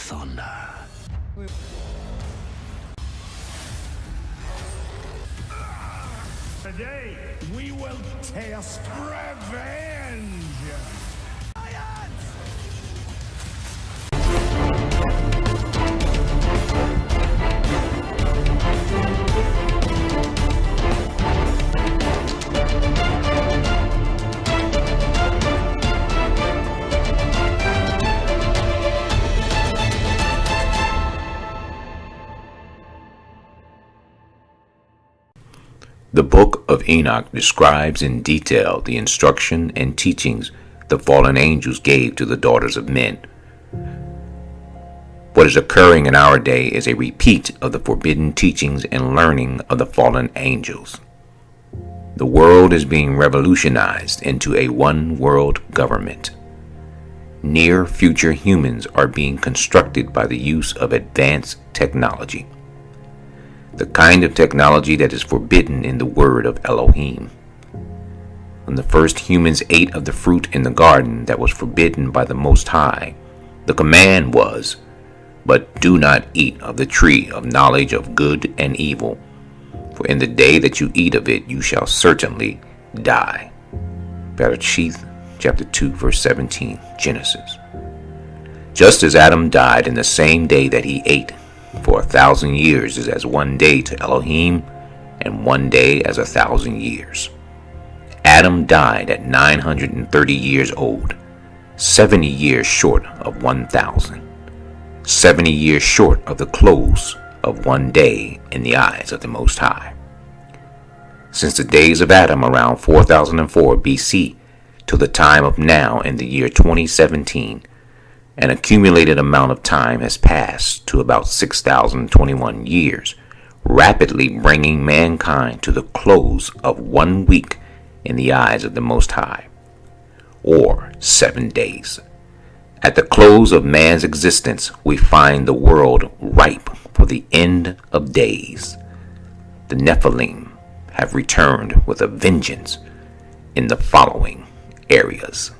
thunder. Today, we will taste revenge! The Book of Enoch describes in detail the instruction and teachings the fallen angels gave to the daughters of men. What is occurring in our day is a repeat of the forbidden teachings and learning of the fallen angels. The world is being revolutionized into a one-world government. Near future humans are being constructed by the use of advanced technology. The kind of technology that is forbidden in the word of Elohim. When the first humans ate of the fruit in the garden that was forbidden by the Most High, the command was, "But do not eat of the tree of knowledge of good and evil, for in the day that you eat of it you shall certainly die." Bereshith chapter 2 verse 17, Genesis. Just as Adam died in the same day that he ate, for 1,000 years is as one day to Elohim, and one day as 1,000 years. Adam died at 930 years old, 70 years short of 1,000, 70 years short of the close of one day in the eyes of the Most High. Since the days of Adam around 4004 BC till the time of now in the year 2017, an accumulated amount of time has passed to about 6,021 years, rapidly bringing mankind to the close of 1 week in the eyes of the Most High, or 7 days. At the close of man's existence, we find the world ripe for the end of days. The Nephilim have returned with a vengeance in the following areas.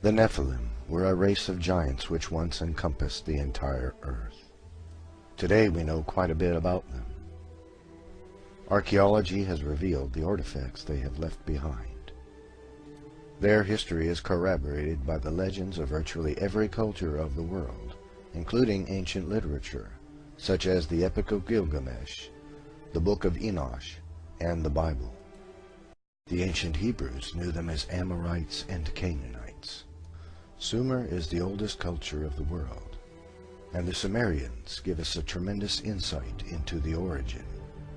The Nephilim were a race of giants which once encompassed the entire earth. Today we know quite a bit about them. Archaeology has revealed the artifacts they have left behind. Their history is corroborated by the legends of virtually every culture of the world, including ancient literature, such as the Epic of Gilgamesh, the Book of Enoch, and the Bible. The ancient Hebrews knew them as Amorites and Canaanites. Sumer is the oldest culture of the world, and the Sumerians give us a tremendous insight into the origin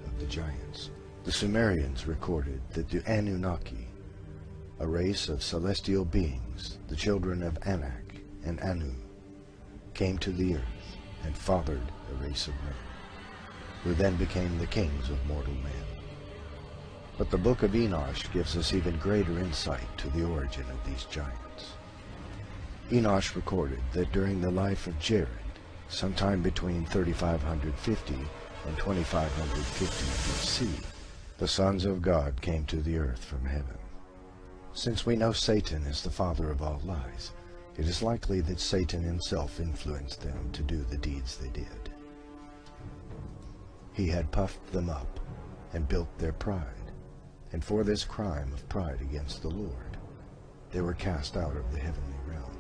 of the giants. The Sumerians recorded that the Anunnaki, a race of celestial beings, the children of Anak and Anu, came to the earth and fathered a race of men, who then became the kings of mortal men. But the Book of Enoch gives us even greater insight to the origin of these giants. Enoch recorded that during the life of Jared, sometime between 3550 and 2550 BC, the sons of God came to the earth from heaven. Since we know Satan is the father of all lies, it is likely that Satan himself influenced them to do the deeds they did. He had puffed them up and built their pride, and for this crime of pride against the Lord, they were cast out of the heavenly realm.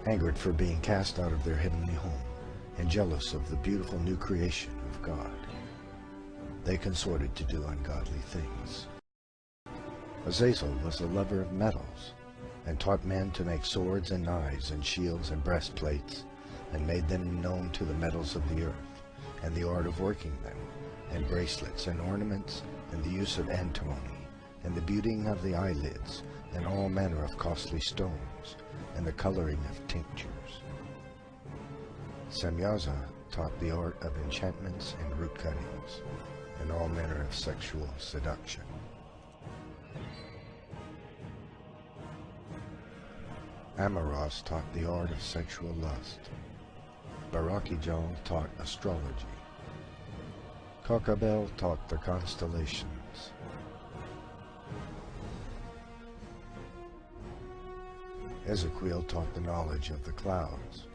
Angered for being cast out of their heavenly home, and jealous of the beautiful new creation of God, they consorted to do ungodly things. Azazel was a lover of metals, and taught men to make swords and knives and shields and breastplates, and made them known to the metals of the earth, and the art of working them, and bracelets and ornaments, and the use of antimony, and the beautying of the eyelids, and all manner of costly stones, and the coloring of tinctures. Semyaza taught the art of enchantments and root cuttings, and all manner of sexual seduction. Amaras taught the art of sexual lust. Barakijal taught astrology. Kokabel taught the constellations. Ezequiel taught the knowledge of the clouds.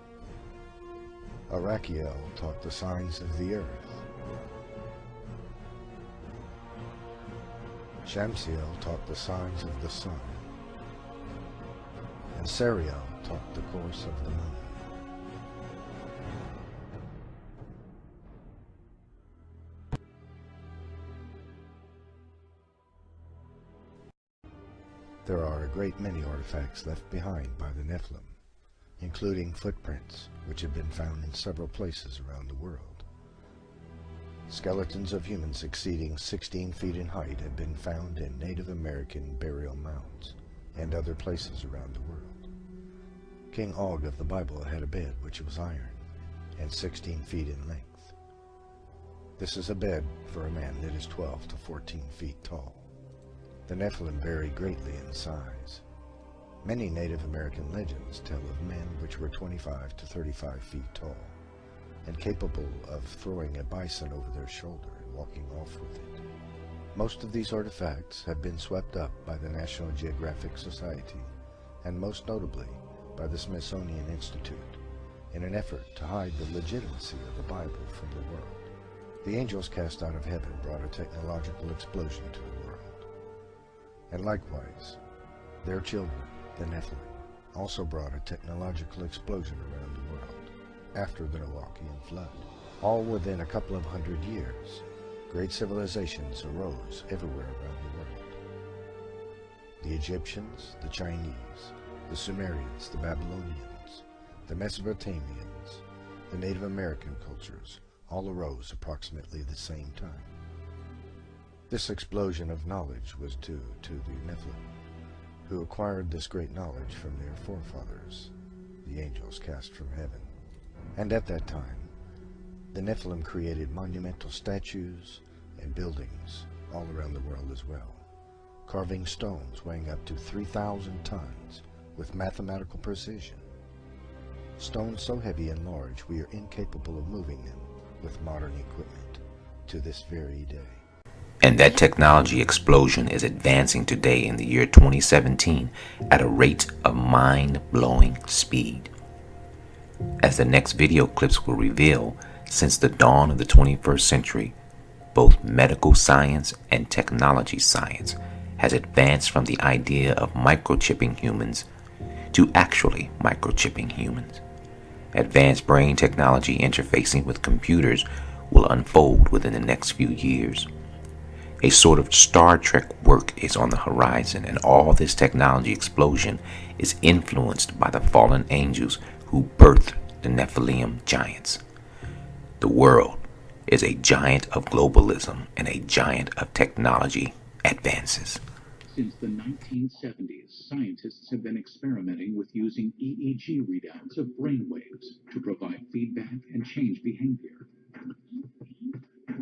Arachiel taught the signs of the earth. Shamsiel taught the signs of the sun. And Sariel taught the course of the moon. There are a great many artifacts left behind by the Nephilim, including footprints, which have been found in several places around the world. Skeletons of humans exceeding 16 feet in height have been found in Native American burial mounds and other places around the world. King Og of the Bible had a bed which was iron and 16 feet in length. This is a bed for a man that is 12 to 14 feet tall. The Nephilim vary greatly in size. Many Native American legends tell of men which were 25 to 35 feet tall, and capable of throwing a bison over their shoulder and walking off with it. Most of these artifacts have been swept up by the National Geographic Society, and most notably by the Smithsonian Institute, in an effort to hide the legitimacy of the Bible from the world. The angels cast out of heaven brought a technological explosion to the world. And likewise, their children, the Nephilim, also brought a technological explosion around the world after the Noachian flood. All within a couple of hundred years, great civilizations arose everywhere around the world. The Egyptians, the Chinese, the Sumerians, the Babylonians, the Mesopotamians, the Native American cultures all arose approximately at the same time. This explosion of knowledge was due to the Nephilim, who acquired this great knowledge from their forefathers, the angels cast from heaven. And at that time, the Nephilim created monumental statues and buildings all around the world as well, carving stones weighing up to 3,000 tons with mathematical precision. Stones so heavy and large we are incapable of moving them with modern equipment to this very day. And that technology explosion is advancing today in the year 2017 at a rate of mind-blowing speed. As the next video clips will reveal, since the dawn of the 21st century, both medical science and technology science has advanced from the idea of microchipping humans to actually microchipping humans. Advanced brain technology interfacing with computers will unfold within the next few years. A sort of Star Trek work is on the horizon, and all this technology explosion is influenced by the fallen angels who birthed the Nephilim giants. The world is a giant of globalism and a giant of technology advances. Since the 1970s, scientists have been experimenting with using EEG readouts of brainwaves to provide feedback and change behavior.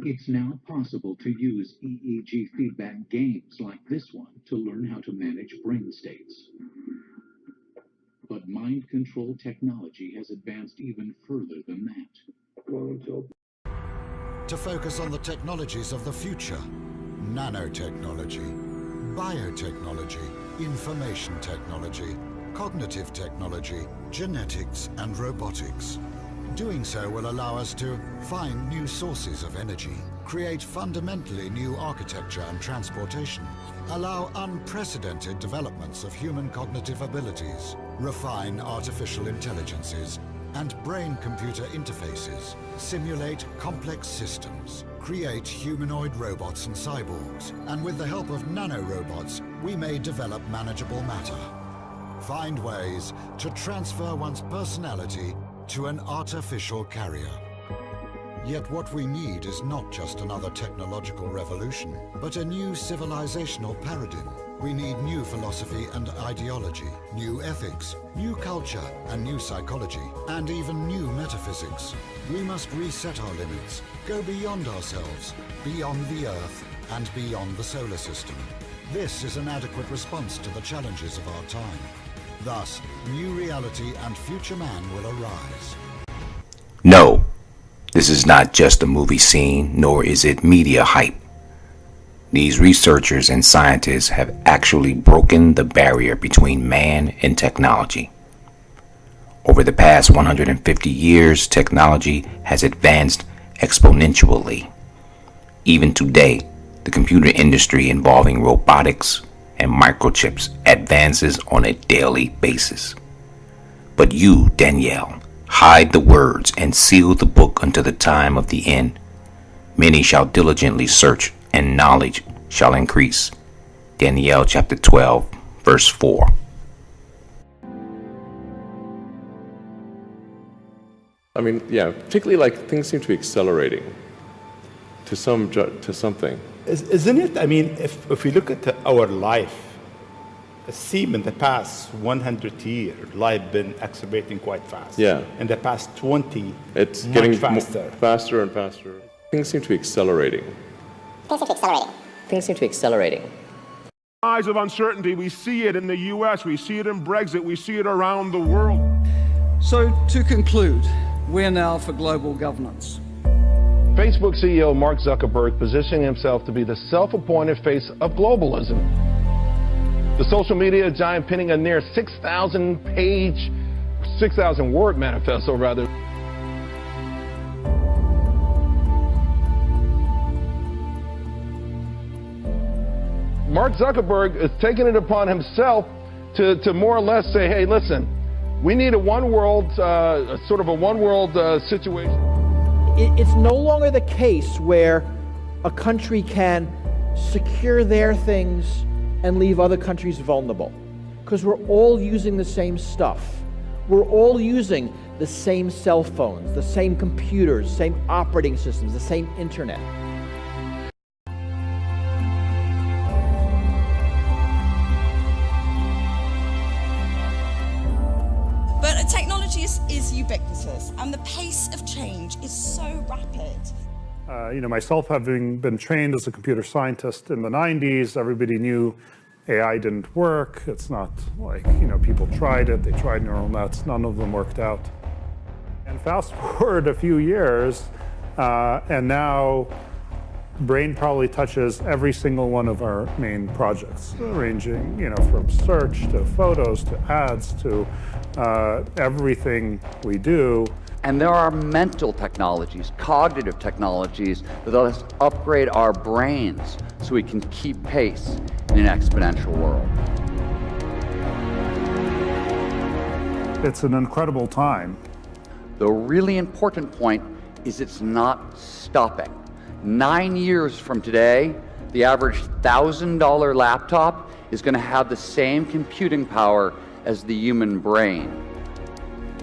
It's now possible to use EEG feedback games like this one to learn how to manage brain states. But mind control technology has advanced even further than that. To focus on the technologies of the future: nanotechnology, biotechnology, information technology, cognitive technology, genetics, and robotics. Doing so will allow us to find new sources of energy, create fundamentally new architecture and transportation, allow unprecedented developments of human cognitive abilities, refine artificial intelligences and brain-computer interfaces, simulate complex systems, create humanoid robots and cyborgs, and with the help of nanorobots, we may develop manageable matter. find ways to transfer one's personality to an artificial carrier. Yet what we need is not just another technological revolution, but a new civilizational paradigm. We need new philosophy and ideology, new ethics, new culture and new psychology, and even new metaphysics. We must reset our limits, go beyond ourselves, beyond the Earth, and beyond the solar system. This is an adequate response to the challenges of our time. Thus, new reality and future man will arise. No, this is not just a movie scene, nor is it media hype. These researchers and scientists have actually broken the barrier between man and technology. Over the past 150 years, technology has advanced exponentially. Even today, the computer industry involving robotics and microchips advances on a daily basis. But you, Danielle, hide the words and seal the book until the time of the end. Many shall diligently search, and knowledge shall increase. Daniel chapter 12, verse 4. I mean, yeah, particularly like things seem to be accelerating to something. Isn't it? I mean, if we look at our life, it seems in the past 100 years, life been accelerating quite fast. Yeah. In the past 20, It's much getting faster. Faster and faster. Things seem to be accelerating. Things seem to be accelerating. Eyes of uncertainty, we see it in the US, we see it in Brexit, we see it around the world. So to conclude, we're now for global governance. Facebook CEO Mark Zuckerberg positioning himself to be the self-appointed face of globalism. The social media giant penning a near 6,000 word manifesto rather. Mark Zuckerberg is taking it upon himself to more or less say, hey, listen, we need a one world, sort of a one world situation. It's no longer the case where a country can secure their things and leave other countries vulnerable, because we're all using the same stuff. We're all using the same cell phones, the same computers, same operating systems, the same internet. But technology is ubiquitous, and the pace of change is so rapid. Myself having been trained as a computer scientist in the 90s, everybody knew AI didn't work. It's not like, people tried it. They tried neural nets. None of them worked out. And fast forward a few years, and now Brain probably touches every single one of our main projects, ranging, from search to photos to ads to everything we do. And there are mental technologies, cognitive technologies that let us upgrade our brains so we can keep pace in an exponential world. It's an incredible time. The really important point is it's not stopping. 9 years from today, the average $1,000 laptop is going to have the same computing power as the human brain.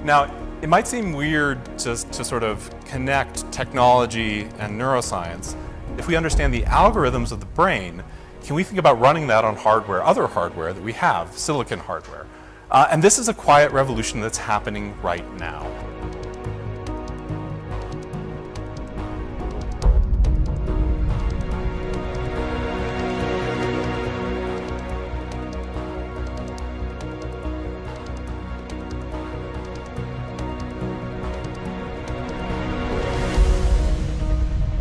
Now, it might seem weird just to sort of connect technology and neuroscience. If we understand the algorithms of the brain, can we think about running that on hardware, other hardware that we have, silicon hardware? And this is a quiet revolution that's happening right now.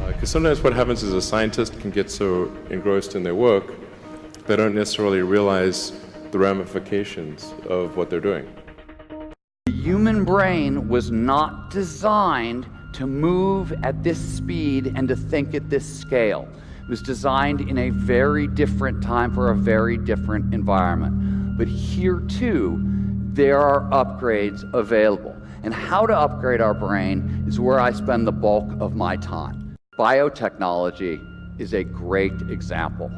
Because sometimes what happens is a scientist can get so engrossed in their work, they don't necessarily realize the ramifications of what they're doing. The human brain was not designed to move at this speed and to think at this scale. It was designed in a very different time for a very different environment. But here too, there are upgrades available. And how to upgrade our brain is where I spend the bulk of my time. Biotechnology is a great example.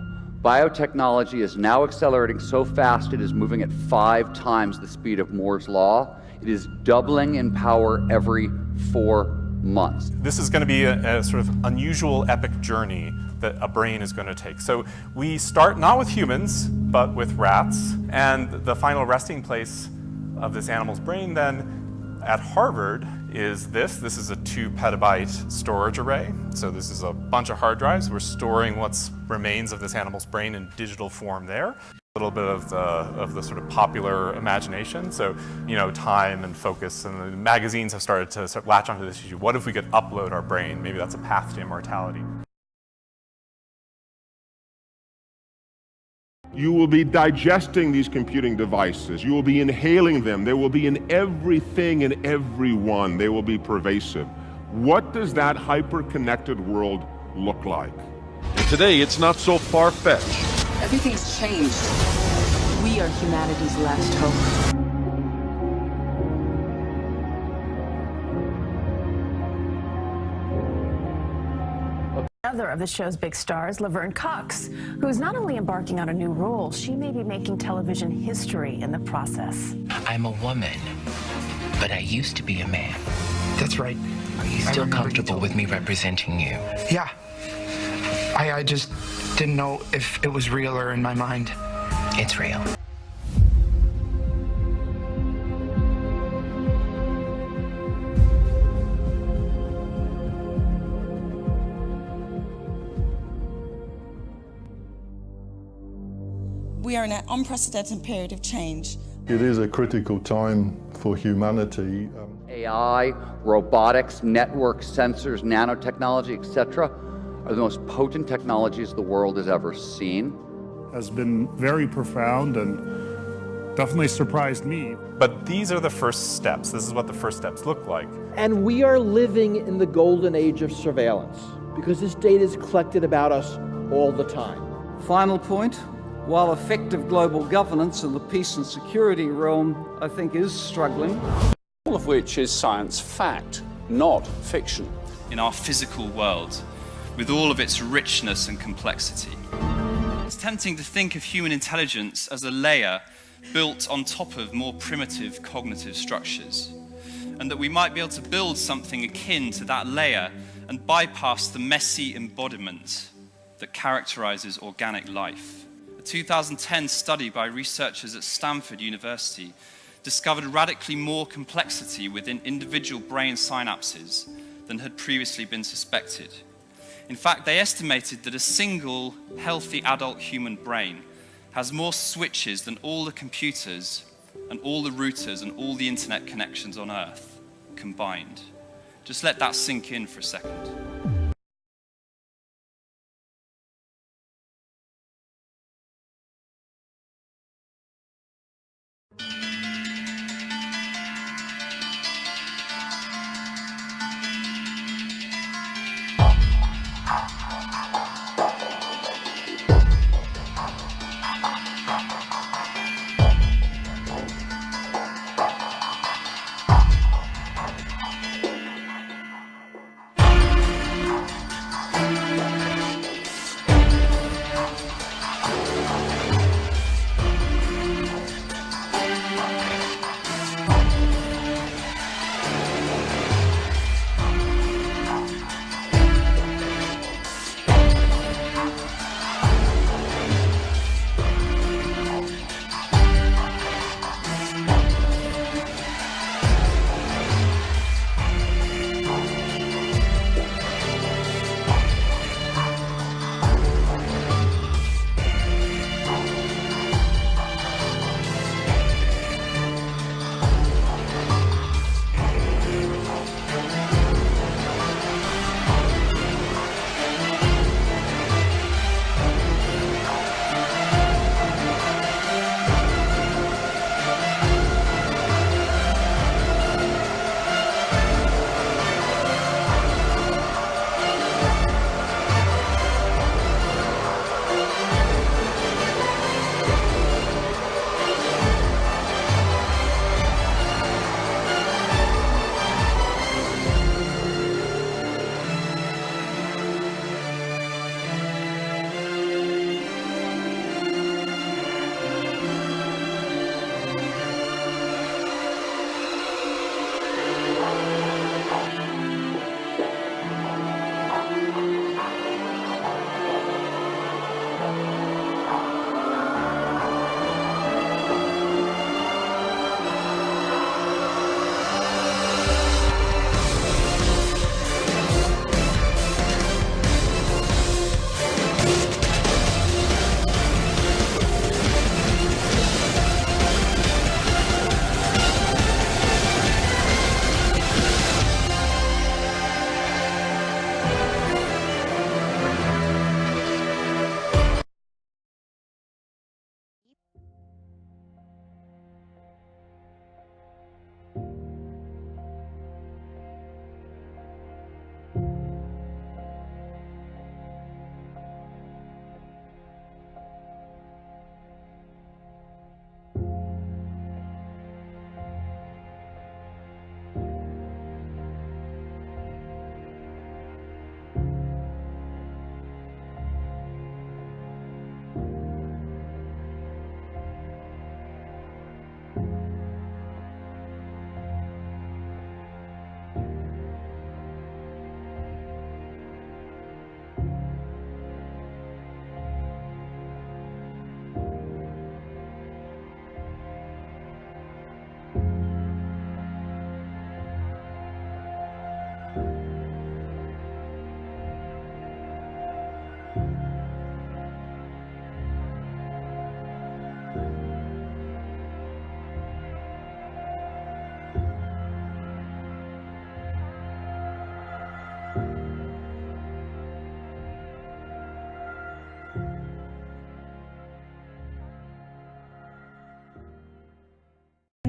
Biotechnology is now accelerating so fast it is moving at 5 times the speed of Moore's Law. It is doubling in power every 4 months. This is going to be a sort of unusual epic journey that a brain is going to take. So we start not with humans, but with rats, and the final resting place of this animal's brain then at Harvard is this. This is a 2 petabyte storage array. So this is a bunch of hard drives. We're storing what's remains of this animal's brain in digital form there. A little bit of the sort of popular imagination. So, you know, Time and Focus and the magazines have started to sort of latch onto this issue. What if we could upload our brain? Maybe that's a path to immortality. You will be digesting these computing devices. You will be inhaling them. They will be in everything and everyone. They will be pervasive. What does that hyper-connected world look like? And today, it's not so far-fetched. Everything's changed. We are humanity's last hope. Another of the show's big stars, Laverne Cox, who's not only embarking on a new role, she may be making television history in the process. I'm a woman, but I used to be a man. That's right. Are you still comfortable with me representing you? Yeah. I just didn't know if it was real or in my mind. It's real. We are in an unprecedented period of change. It is a critical time for humanity. AI, robotics, networks, sensors, nanotechnology, etc., are the most potent technologies the world has ever seen. Has been very profound and definitely surprised me. But these are the first steps. This is what the first steps look like. And we are living in the golden age of surveillance because this data is collected about us all the time. Final point. While effective global governance in the peace and security realm, I think, is struggling. All of which is science fact, not fiction. In our physical world, with all of its richness and complexity. It's tempting to think of human intelligence as a layer built on top of more primitive cognitive structures, and that we might be able to build something akin to that layer and bypass the messy embodiment that characterizes organic life. A 2010 study by researchers at Stanford University discovered radically more complexity within individual brain synapses than had previously been suspected. In fact, they estimated that a single healthy adult human brain has more switches than all the computers and all the routers and all the internet connections on Earth combined. Just let that sink in for a second.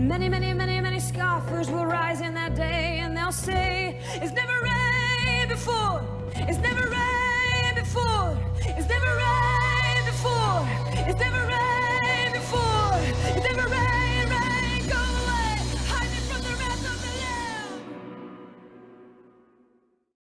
Many, many, many, many scoffers will rise in that day and they'll say, it's never rained before, it's never